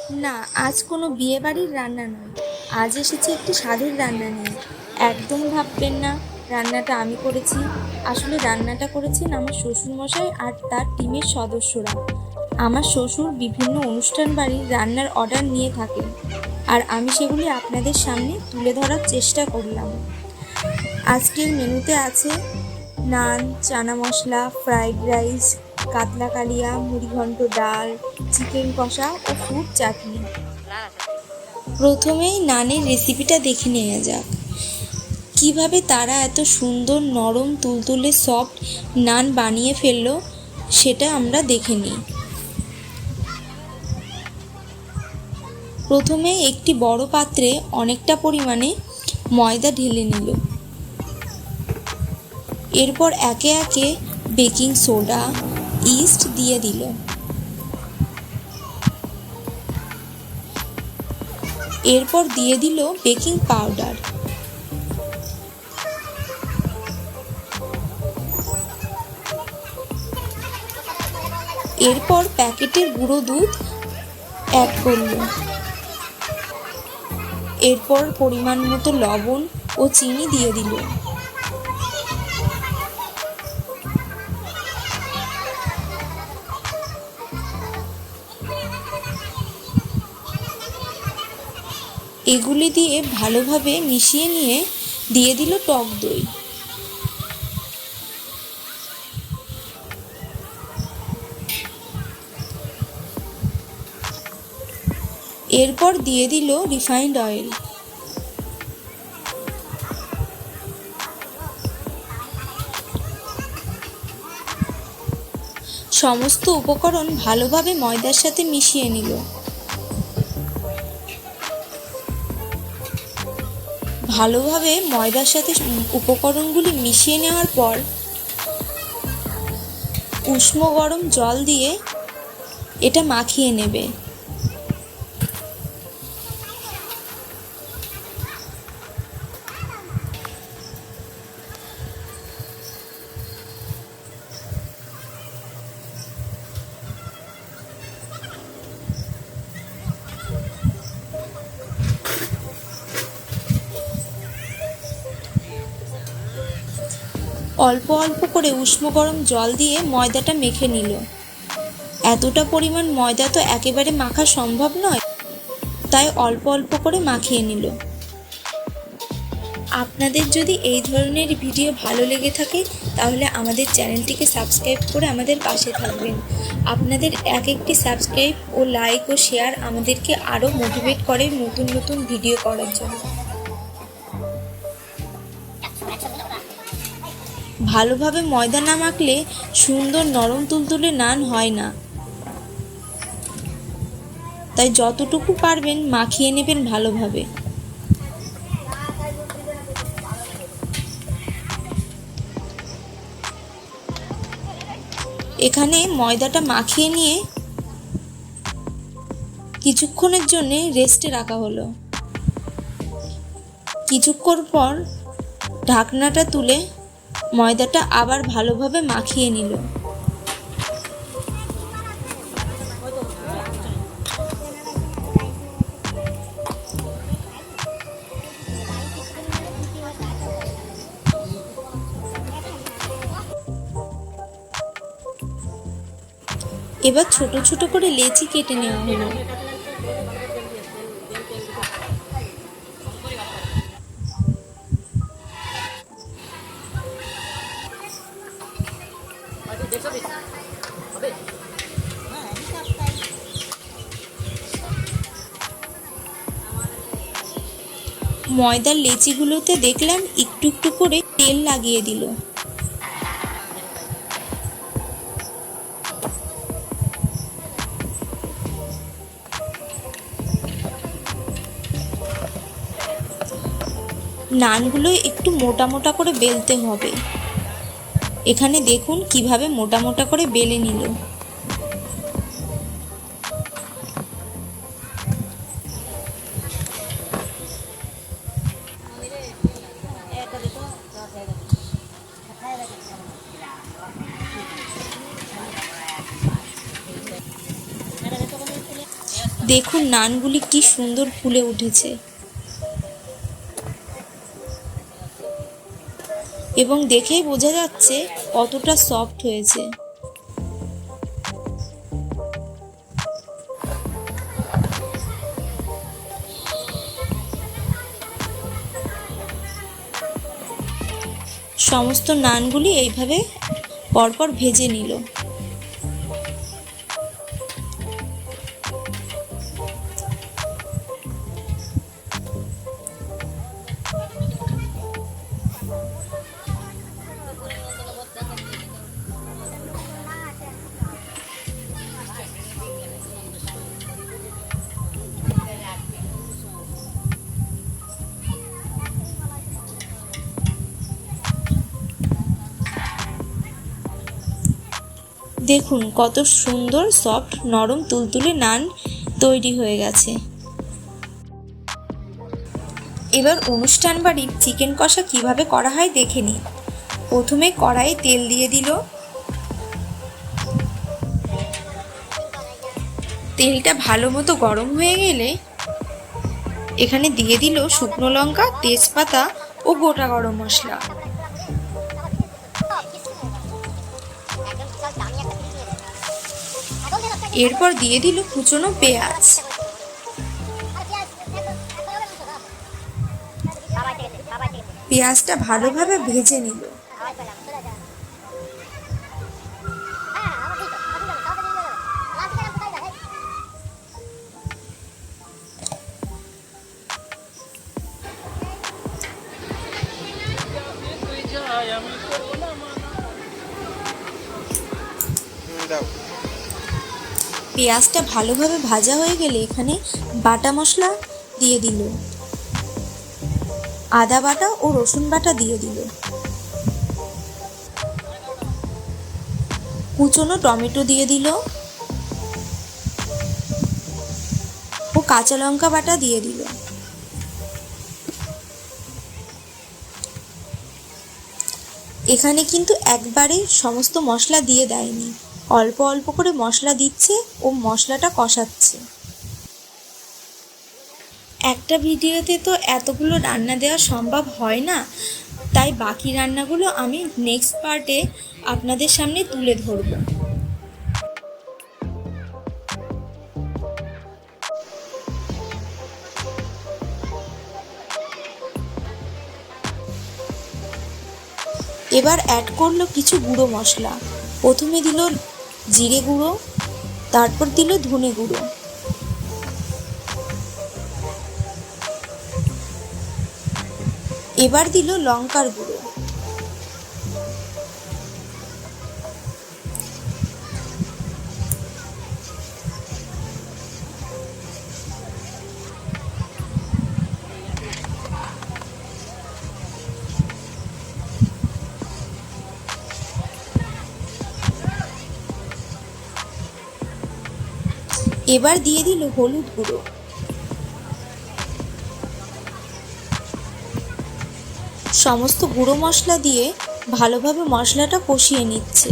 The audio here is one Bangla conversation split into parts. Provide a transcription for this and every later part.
না, আজ কোনো বিয়েবাড়ির রান্না নয়। আজ এসেছি একটি স্বাদের রান্না নিয়ে। একদম ভাববেন না রান্নাটা আমি করেছি। আসলে রান্নাটা করেছেন আমার শ্বশুরমশাই আর তার টিমের সদস্যরা। আমার শ্বশুর বিভিন্ন অনুষ্ঠান বাড়ির রান্নার অর্ডার নিয়ে থাকেন, আর আমি সেগুলি আপনাদের সামনে তুলে ধরার চেষ্টা করলাম। আজকের মেনুতে আছে নান, চানা মশলা, ফ্রাইড রাইস, কাতলা কালিয়া, মুড়িঘণ্ট ডাল, চিকেন কষা ও ফ্রুট চাটনি। প্রথমেই নানের রেসিপিটা দেখে নেওয়া যাক। কিভাবে তারা এত সুন্দর নরম তুলতুলে সফট নান বানিয়ে ফেললো সেটা আমরা দেখে নিই। প্রথমে একটি বড় পাত্রে অনেকটা পরিমাণে ময়দা ঢেলে নিল। এরপর একে একে বেকিং সোডা, ইস্ট দিয়ে দিল। এরপর দিয়ে দিল বেকিং পাউডার। এরপর প্যাকেটের গুঁড়ো দুধ অ্যাড করল। এরপর পরিমাণ মতো লবণ ও চিনি দিয়ে দিল। এগুলি দিয়ে ভালোভাবে মিশিয়ে নিয়ে দিয়ে দিল টক দই। এরপর দিয়ে দিল রিফাইন্ড অয়েল। সমস্ত উপকরণ ভালোভাবে ময়দার সাথে মিশিয়ে নিল। ভালোভাবে ময়দার সাথে উপকরণগুলি মিশিয়ে নেওয়ার পর উষ্ণ গরম জল দিয়ে এটা মাখিয়ে নেবে। অল্প অল্প করে উষ্ণ গরম জল দিয়ে ময়দাটা মেখে নিল। এতটা পরিমাণ ময়দা তো একেবারে মাখা সম্ভব নয়, তাই অল্প অল্প করে মাখিয়ে নিল। আপনাদের যদি এই ধরনের ভিডিও ভালো লেগে থাকে তাহলে আমাদের চ্যানেলটিকে সাবস্ক্রাইব করে আমাদের পাশে থাকবেন। আপনাদের এক একটি সাবস্ক্রাইব ও লাইক ও শেয়ার আমাদেরকে আরও মোটিভেট করে নতুন নতুন ভিডিও করার জন্য। ভালোভাবে ময়দা না মাখলে সুন্দর নরম তুলতুলে নান হয় না, তাই যতটুকু পারবেন মাখিয়ে নেবেন ভালোভাবে। এখানে ময়দাটা মাখিয়ে নিয়ে কিছুক্ষণের জন্য রেস্টে রাখা হলো। কিছুক্ষণ পর ঢাকনাটা তুলে ময়দাটা আবার ভালোভাবে মাখিয়ে নিল। এবার ছোট ছোট করে লেচি কেটে নেওয়া হলো। ময়দার লেচিগুলোতে দেখলাম একটু একটু করে তেল লাগিয়ে দিল। নানগুলো একটু মোটা মোটা করে বেলতে হবে। এখানে দেখুন কিভাবে মোটা মোটা করে বেলে নিল। দেখুন নানগুলি কি সুন্দর ফুলে উঠেছে এবং দেখেই বোঝা যাচ্ছে কতটা সফট হয়েছে। সমস্ত নানগুলি এইভাবে পরপর ভেজে নিল। দেখুন কত সুন্দর সফট নরম তুলতুলে নান তৈরি হয়ে গেছে। এবার অনুষ্ঠান বাড়ির চিকেন কষা কিভাবে করা হয় দেখে নিন। প্রথমে কড়াইয়ে তেল দিয়ে দিল। তেলটা ভালো মতো গরম হয়ে গেলে এখানে দিয়ে দিল শুকনো লঙ্কা, তেজপাতা ও গোটা গরম মশলা। এরপর দিয়ে দিল কুচনো পেঁয়াজ। পেঁয়াজটা ভালোভাবে ভেজে নিল। পেঁয়াজটা ভালোভাবে ভাজা হয়ে গেলে এখানে বাটা মশলা দিয়ে দিল। আদা বাটা ও রসুন বাটা দিয়ে দিল। কুচনো টমেটো দিয়ে দিল ও কাঁচা লঙ্কা বাটা দিয়ে দিল। এখানে কিন্তু একবারে সমস্ত মশলা দিয়ে দেয়নি, অল্প অল্প করে মশলা দিচ্ছে ও মশলাটা কষাচ্ছে। একটা ভিডিওতে তো এতগুলো রান্না দেওয়া সম্ভব হয় না, তাই বাকি রান্নাগুলো আমি নেক্সট পার্টে আপনাদের সামনে তুলে ধরব। এবার অ্যাড করলো কিছু গুঁড়ো মশলা। প্রথমে দিল জিরে গুঁড়ো, তারপর দিল ধনে গুঁড়ো, এবার দিল লঙ্কার গুঁড়ো, এবার দিয়ে দিল হলুদ গুঁড়ো। সমস্ত গুঁড়ো মশলা দিয়ে ভালোভাবে মশলাটা কষিয়ে নিচ্ছে।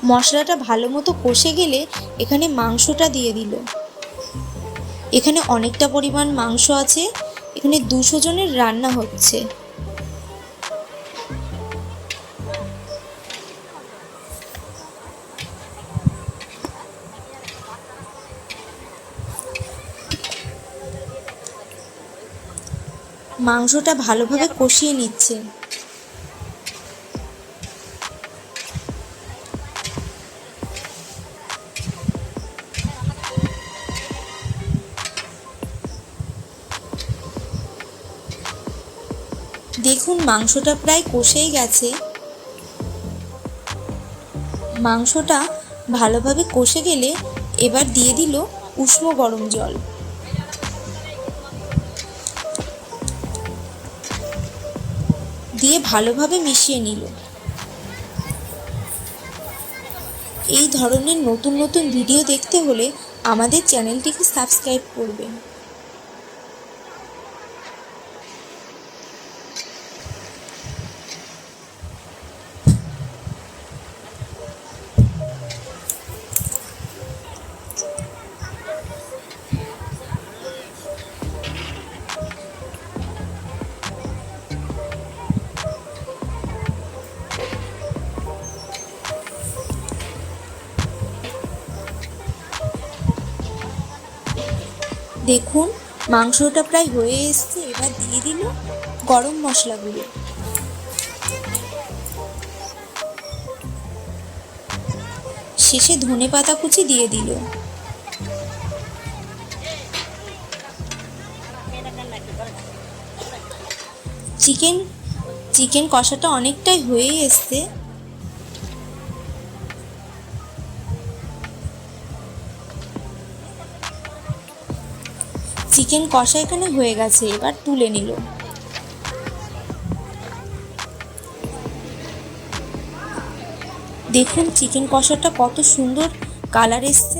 মশলাটা ভালো মতো কষে গেলে এখানে মাংসটা দিয়ে দিল। এখানে অনেকটা পরিমাণ মাংস আছে, এখানে 200 জনের রান্না হচ্ছে। মাংসটা ভালোভাবে কষিয়ে নিচ্ছে। দেখুন মাংসটা প্রায় কষেই গেছে। মাংসটা ভালোভাবে কষে গেলে এবার দিয়ে দিল উষ্ণ গরম জল। দিয়ে ভালোভাবে মিশিয়ে নিল। এই ধরনের নতুন নতুন ভিডিও দেখতে হলে আমাদের চ্যানেলটিকে সাবস্ক্রাইব করবেন। দেখুন মাংসটা প্রায় হয়ে এসছে, এবার দিয়ে দিল গরম মশলাগুলো। শেষে ধনেপাতা কুচি দিয়ে দিল। চিকেন কষাটা অনেকটাই হয়ে এসছে। চিকেন কষা এখানে হয়ে গেছে, এবার তুলে নিল। দেখুন চিকেন কষাটা কত সুন্দর কালার এসছে।